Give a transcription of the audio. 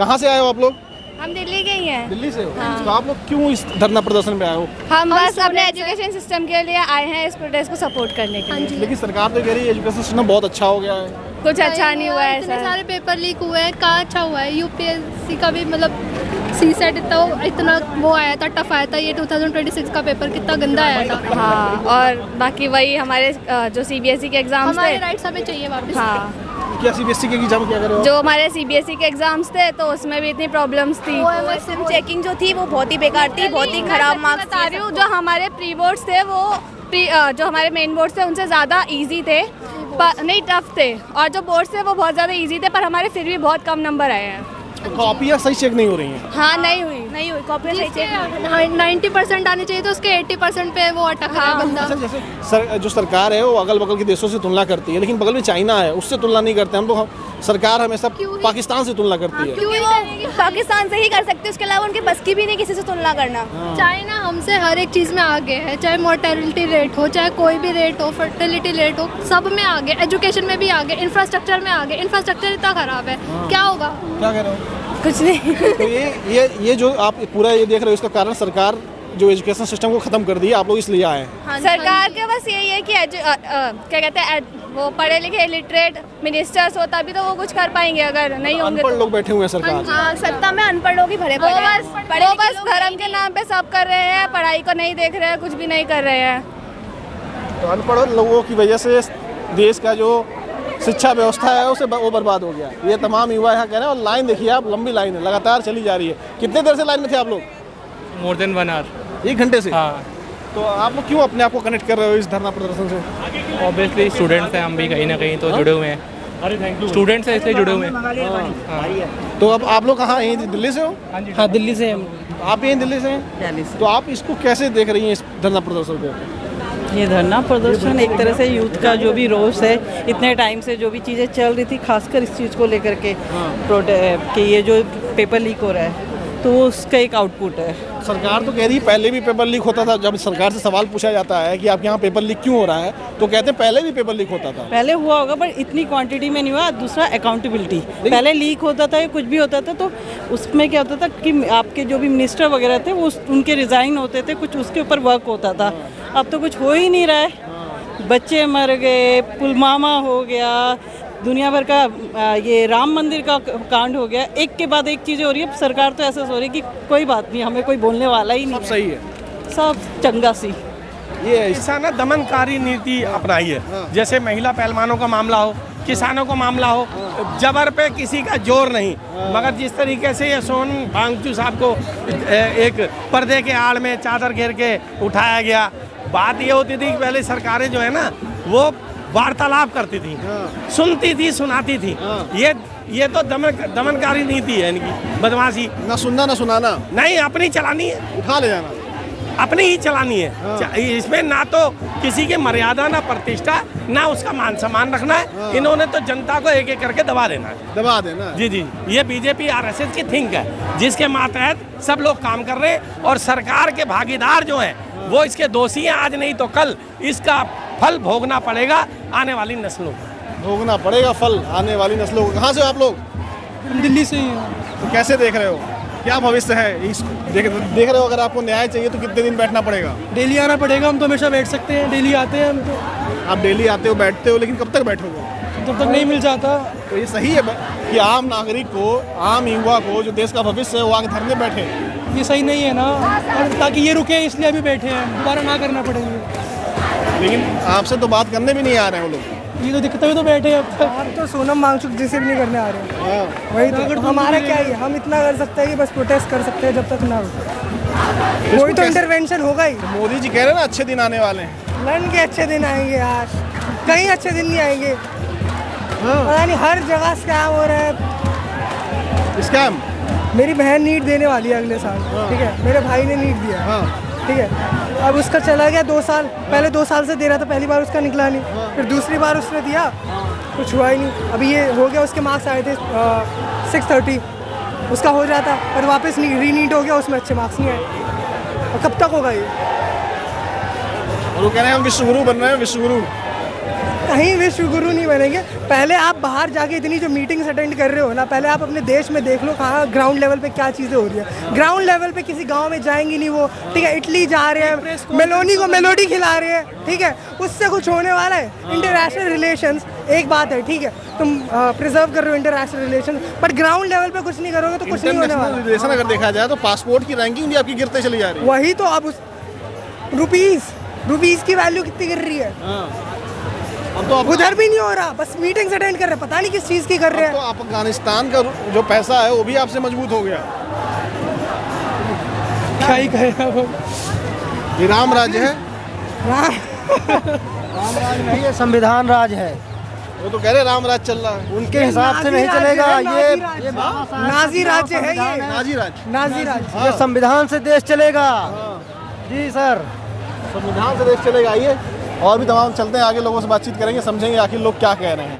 कहाँ से आए हो आप लोग? हम दिल्ली के ही हैं। दिल्ली से हो? तो आप लोग क्यों इस धरना प्रदर्शन में आए हो? हम बस अपने एजुकेशन सिस्टम के लिए आए हैं, इस प्रोटेस्ट को सपोर्ट करने के लिए। लेकिन सरकार तो कह रही है एजुकेशन सिस्टम बहुत अच्छा हो गया है। कुछ अच्छा नहीं हुआ है इतने सर। सारे पेपर लीक हुए हैं, कहाँ अच्छा हुआ है। यूपीएससी का भी मतलब सीसेट इतना वो आया था, टफ आया था। ये 2026 का पेपर कितना गंदा आया था। हाँ, और बाकी वही हमारे जो सीबीएसई के एग्जाम्स हमारे थे। राइट्स हमें चाहिए वापस। हाँ, क्या सीबीएसई के एग्जाम क्या कर रहे हो? जो हमारे सीबीएसई के एग्जाम्स थे तो उसमें भी इतनी प्रॉब्लम्स थी। सिम चेकिंग जो थी वो बहुत ही बेकार थी, बहुत ही खराब मार्क्स बता रही हूँ, जो हमारे प्री बोर्ड्स थे वो जो हमारे मेन बोर्ड्स थे उनसे ज़्यादा इजी थे, नहीं टफ थे। और जो बोर्ड्स थे वो बहुत ज़्यादा इजी थे, पर हमारे फिर भी बहुत कम नंबर आए हैं। तो कॉपियाँ सही चेक नहीं हो रही हैं। हाँ, नहीं हुई कॉपी सही चेक 90% आनी चाहिए, तो उसके 80% पे वो अटक रहा है बंदा। अच्छा, जैसे जो सरकार है वो अगल बगल के देशों से तुलना करती है, लेकिन बगल में चाइना है उससे तुलना नहीं करते हम तो। सरकार हमेशा पाकिस्तान से तुलना करती है। क्योंकि वो पाकिस्तान से ही कर सकते हैं, उसके अलावा उनके बस की भी नहीं किसी से तुलना करना। चाइना हमसे हर एक चीज़ में आगे है, चाहे मोर्टेलिटी रेट हो, चाहे कोई भी रेट हो, फर्टिलिटी रेट हो, सब में आगे। एजुकेशन में भी आगे, इंफ्रास्ट्रक्चर में आगे। इंफ्रास्ट्रक्चर इतना खराब है, क्या होगा? क्या कह रहे हो? कुछ नहीं। तो ये जो आप पूरा ये देख रहे हो, इसका कारण सरकार जो एजुकेशन सिस्टम को खत्म कर दिया, आप लोग इसलिए आए हैं। सरकार के बस यही है कि क्या कहते हैं, वो पढ़े लिखे लिटरेट मिनिस्टर्स हो तभी तो वो कुछ कर पाएंगे, अगर नहीं होंगे अनपढ़ तो। लोग बैठे हुए हैं सरकार। हाँ, सत्ता में अनपढ़ लोग ही भरे पड़े हैं। वो बस धर्म के नाम पे सब कर रहे हैं, पढ़ाई को नहीं देख रहे हैं, कुछ भी नहीं कर रहे हैं। तो अनपढ़ लोगों की वजह से देश का जो शिक्षा व्यवस्था है उसे वो बर्बाद हो गया। ये तमाम युवा यहाँ कह रहे हैं। और लाइन देखिए आप, लंबी लाइन है, लगातार चली जा रही है। कितने देर से लाइन में थे आप लोग? More than 1 our. 1 घंटे से? हाँ, तो आप लोग क्यों अपने आप को कनेक्ट कर रहे हो इस धरना प्रदर्शन से? ऑब्वियसली स्टूडेंट्स हैं हम भी, कहीं ना कहीं तो जुड़े हुए हैं। स्टूडेंट्स हैं इसलिए जुड़े हुए हैं। तो अब आप लोग कहाँ, यहीं दिल्ली से हो? हाँ, दिल्ली से हम। आप यहीं दिल्ली से हैं? तो आप इसको कैसे देख रही हैं, इस धरना प्रदर्शन को? ये धरना प्रदर्शन एक तरह से यूथ का जो भी रोष है, इतने टाइम से जो भी चीज़ें चल रही थी, खासकर इस चीज़ को लेकर के कि ये जो पेपर लीक हो रहा है, तो वो उसका एक आउटपुट है। सरकार तो कह रही है पहले भी पेपर लीक होता था। जब सरकार से सवाल पूछा जाता है कि आपके यहाँ पेपर लीक क्यों हो रहा है, तो कहते हैं पहले भी पेपर लीक होता था। पहले हुआ होगा पर इतनी क्वांटिटी में नहीं हुआ। दूसरा अकाउंटेबिलिटी, पहले लीक होता था या कुछ भी होता था तो उसमें क्या होता था कि आपके जो भी मिनिस्टर वगैरह थे वो उनके रिज़ाइन होते थे, कुछ उसके ऊपर वर्क होता था। अब तो कुछ हो ही नहीं रहा है। बच्चे मर गए, पुलवामा हो गया, दुनिया भर का ये राम मंदिर का कांड हो गया, एक के बाद एक चीज़ें हो रही है। सरकार तो ऐसा हो रही है कि कोई बात नहीं, हमें कोई बोलने वाला ही नहीं सब सही है, सब चंगा सी। ये किसान दमनकारी नीति अपनाई है। जैसे महिला पहलवानों का मामला हो, किसानों का मामला हो, जबर पे किसी का जोर नहीं। मगर जिस तरीके से ये सोन वांगचू साहब को एक पर्दे के आड़ में चादर घेर के उठाया गया, बात ये होती थी कि पहले सरकारें जो है ना वो वार्तालाप करती थी, सुनती थी, सुनाती थी। ये तो दमनकारी नीति है इनकी, बदमाशी। ना सुनना ना सुनाना, नहीं, अपनी चलानी है, उठा ले जाना, अपनी ही चलानी है। इसमें ना तो किसी की मर्यादा, ना प्रतिष्ठा, ना उसका मान सम्मान रखना है। इन्होंने तो जनता को एक एक करके दबा देना है, दबा देना। जी जी, ये बीजेपी आरएसएस की थिंक है, जिसके मातहत सब लोग काम कर रहे हैं। और सरकार के भागीदार जो हैं वो इसके दोषी हैं। आज नहीं तो कल इसका फल भोगना पड़ेगा आने वाली नस्लों को। भोगना पड़ेगा फल आने वाली नस्लों को। कहाँ से हो आप लोग? दिल्ली से ही हैं। तो कैसे देख रहे हो, क्या भविष्य है इस देख रहे हो? अगर आपको न्याय चाहिए तो कितने दिन बैठना पड़ेगा? डेली आना पड़ेगा। हम तो हमेशा बैठ सकते हैं, डेली आते हैं हम तो। आप डेली आते हो, बैठते हो, लेकिन कब तक बैठोगे? जब तक नहीं मिल जाता। तो ये सही है कि आम नागरिक को, आम युवा को, जो देश का भविष्य है, वो आगे धरने बैठे? ये सही नहीं है ना, और ताकि ये रुके इसलिए अभी बैठे हैं, दोबारा ना करना पड़ेगा। लेकिन आपसे तो बात करने भी नहीं आ रहे हैं वो लोग। ये तो दिक्कत है, तो बैठे अब तक। हम तो सोनम वांगचुक जैसे भी नहीं करने आ रहे हैं। वही तो हमारा क्या है, हम इतना कर सकते हैं कि बस प्रोटेस्ट कर सकते हैं जब तक ना हो। कोई तो इंटरवेंशन होगा ही। मोदी जी कह रहे हैं ना अच्छे दिन आने वाले हैं। लन के अच्छे दिन आएंगे यार, कहीं अच्छे दिन नहीं आएंगे। पता नहीं हर जगह स्कैम हो रहा है। स्कैम? मेरी बहन नीट देने वाली है अगले साल, ठीक है। मेरे भाई ने नीट दिया, ठीक है। अब उसका चला गया 2 साल, पहले 2 साल से दे रहा था, पहली बार उसका निकला नहीं, फिर दूसरी बार उसने दिया, कुछ हुआ ही नहीं। अभी ये हो गया, उसके मार्क्स आए थे 630, उसका हो जाता, पर वापस रीनीट हो गया, उसमें अच्छे मार्क्स नहीं आए। और कब तक होगा ये? और वो कह रहे हैं हम विश्वगुरु बन रहे हैं, विश्वगुरु। कहीं विश्व गुरु नहीं बनेंगे। पहले आप बाहर जाके इतनी जो मीटिंग्स अटेंड कर रहे हो ना, पहले आप अपने देश में देख लो कहाँ ग्राउंड लेवल पे क्या चीज़ें हो रही है। ग्राउंड लेवल पे किसी गांव में जाएंगी नहीं वो, ठीक है। इटली जा रहे हैं, मेलोनी को मेलोडी खिला रहे हैं, ठीक है। उससे कुछ होने वाला है? इंटरनेशनल रिलेशंस एक बात है, ठीक है, तुम प्रिजर्व कर रहे हो international relation, but ground level पे कुछ नहीं करोगे तो कुछ नहीं होने वाला। रिलेशन अगर देखा जाए तो पासपोर्ट की रैंकिंग भी आपकी गिरते चली जा रही है। वही तो, अब उस रुपीस की वैल्यू कितनी गिर रही है। अब तो उधर भी नहीं हो रहा, बस मीटिंग्स अटेंड कर रहे हैं, पता नहीं किस चीज़ की कर रहे तो हैं। अफगानिस्तान का जो पैसा है वो भी आपसे मजबूत हो गया। क्या ही कहें अब। ये राम राज्य है। राम राज नहीं है, संविधान राज है। वो तो कह रहे राम राज चल रहा है। उनके हिसाब से नहीं चलेगा। ये नाजी राज्य है ये, नाजी राज। नाजी राज्य। ये संविधान से देश चलेगा। जी सर, संविधान से देश चलेगा। आइए और भी तमाम चलते हैं आगे, लोगों से बातचीत करेंगे, समझेंगे आखिर लोग क्या कह रहे हैं।